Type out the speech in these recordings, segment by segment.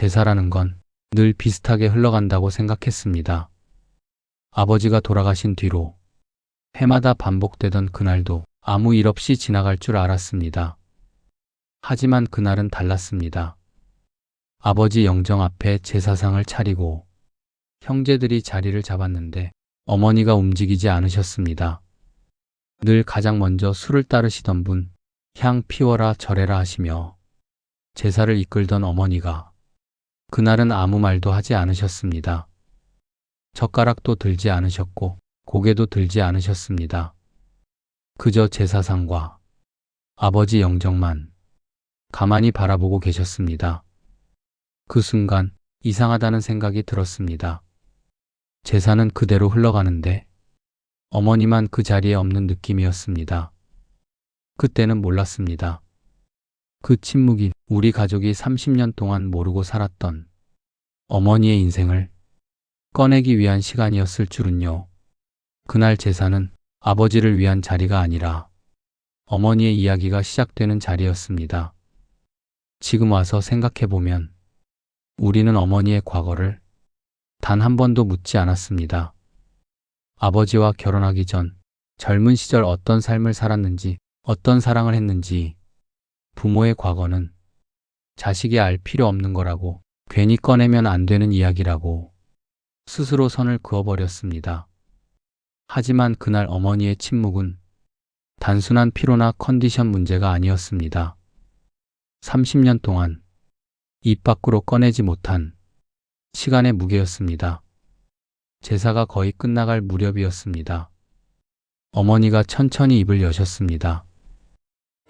제사라는 건 늘 비슷하게 흘러간다고 생각했습니다. 아버지가 돌아가신 뒤로 해마다 반복되던 그날도 아무 일 없이 지나갈 줄 알았습니다. 하지만 그날은 달랐습니다. 아버지 영정 앞에 제사상을 차리고 형제들이 자리를 잡았는데 어머니가 움직이지 않으셨습니다. 늘 가장 먼저 술을 따르시던 분, 향 피워라 절해라 하시며 제사를 이끌던 어머니가 그날은 아무 말도 하지 않으셨습니다. 젓가락도 들지 않으셨고 고개도 들지 않으셨습니다. 그저 제사상과 아버지 영정만 가만히 바라보고 계셨습니다. 그 순간 이상하다는 생각이 들었습니다. 제사는 그대로 흘러가는데 어머니만 그 자리에 없는 느낌이었습니다. 그때는 몰랐습니다. 그 침묵이 우리 가족이 30년 동안 모르고 살았던 어머니의 인생을 꺼내기 위한 시간이었을 줄은요. 그날 제사는 아버지를 위한 자리가 아니라 어머니의 이야기가 시작되는 자리였습니다. 지금 와서 생각해보면 우리는 어머니의 과거를 단 한 번도 묻지 않았습니다. 아버지와 결혼하기 전 젊은 시절 어떤 삶을 살았는지, 어떤 사랑을 했는지, 부모의 과거는 자식이 알 필요 없는 거라고, 괜히 꺼내면 안 되는 이야기라고 스스로 선을 그어버렸습니다. 하지만 그날 어머니의 침묵은 단순한 피로나 컨디션 문제가 아니었습니다. 30년 동안 입 밖으로 꺼내지 못한 시간의 무게였습니다. 제사가 거의 끝나갈 무렵이었습니다. 어머니가 천천히 입을 여셨습니다.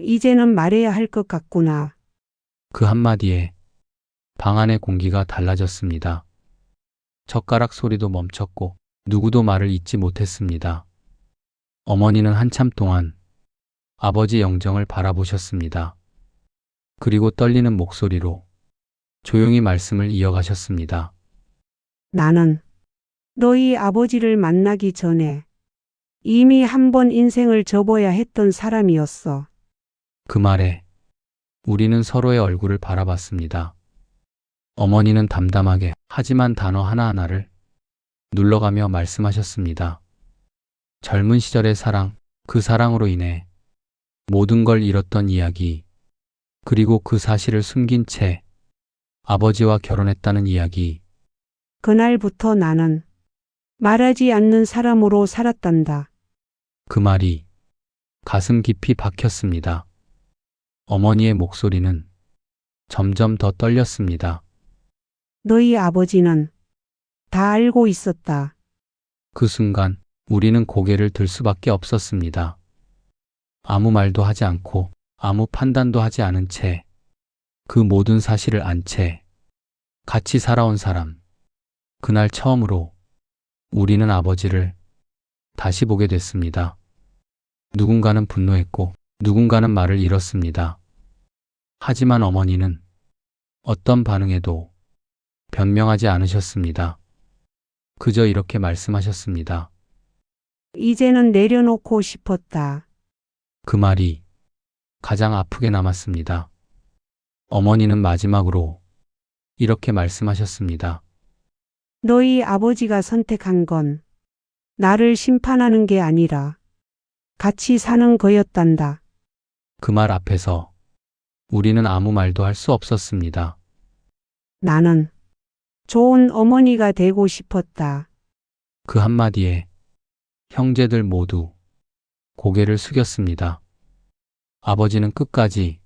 이제는 말해야 할 것 같구나. 그 한마디에 방 안의 공기가 달라졌습니다. 젓가락 소리도 멈췄고 누구도 말을 잇지 못했습니다. 어머니는 한참 동안 아버지 영정을 바라보셨습니다. 그리고 떨리는 목소리로 조용히 말씀을 이어가셨습니다. 나는 너희 아버지를 만나기 전에 이미 한 번 인생을 접어야 했던 사람이었어. 그 말에 우리는 서로의 얼굴을 바라봤습니다. 어머니는 담담하게 하지만 단어 하나하나를 눌러가며 말씀하셨습니다. 젊은 시절의 사랑, 그 사랑으로 인해 모든 걸 잃었던 이야기, 그리고 그 사실을 숨긴 채 아버지와 결혼했다는 이야기. 그날부터 나는 말하지 않는 사람으로 살았단다. 그 말이 가슴 깊이 박혔습니다. 어머니의 목소리는 점점 더 떨렸습니다. 너희 아버지는 다 알고 있었다. 그 순간 우리는 고개를 들 수밖에 없었습니다. 아무 말도 하지 않고 아무 판단도 하지 않은 채 그 모든 사실을 안 채 같이 살아온 사람. 그날 처음으로 우리는 아버지를 다시 보게 됐습니다. 누군가는 분노했고 누군가는 말을 잃었습니다. 하지만 어머니는 어떤 반응에도 변명하지 않으셨습니다. 그저 이렇게 말씀하셨습니다. 이제는 내려놓고 싶었다. 그 말이 가장 아프게 남았습니다. 어머니는 마지막으로 이렇게 말씀하셨습니다. 너희 아버지가 선택한 건 나를 심판하는 게 아니라 같이 사는 거였단다. 그 말 앞에서 우리는 아무 말도 할 수 없었습니다. 나는 좋은 어머니가 되고 싶었다. 그 한마디에 형제들 모두 고개를 숙였습니다. 아버지는 끝까지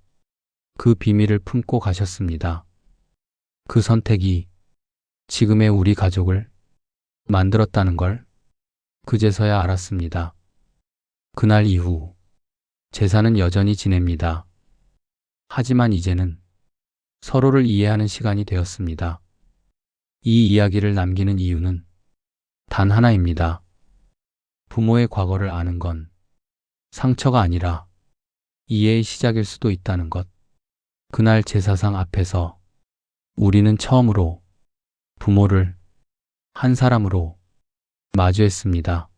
그 비밀을 품고 가셨습니다. 그 선택이 지금의 우리 가족을 만들었다는 걸 그제서야 알았습니다. 그날 이후 제사는 여전히 지냅니다. 하지만 이제는 서로를 이해하는 시간이 되었습니다. 이 이야기를 남기는 이유는 단 하나입니다. 부모의 과거를 아는 건 상처가 아니라 이해의 시작일 수도 있다는 것. 그날 제사상 앞에서 우리는 처음으로 부모를 한 사람으로 마주했습니다.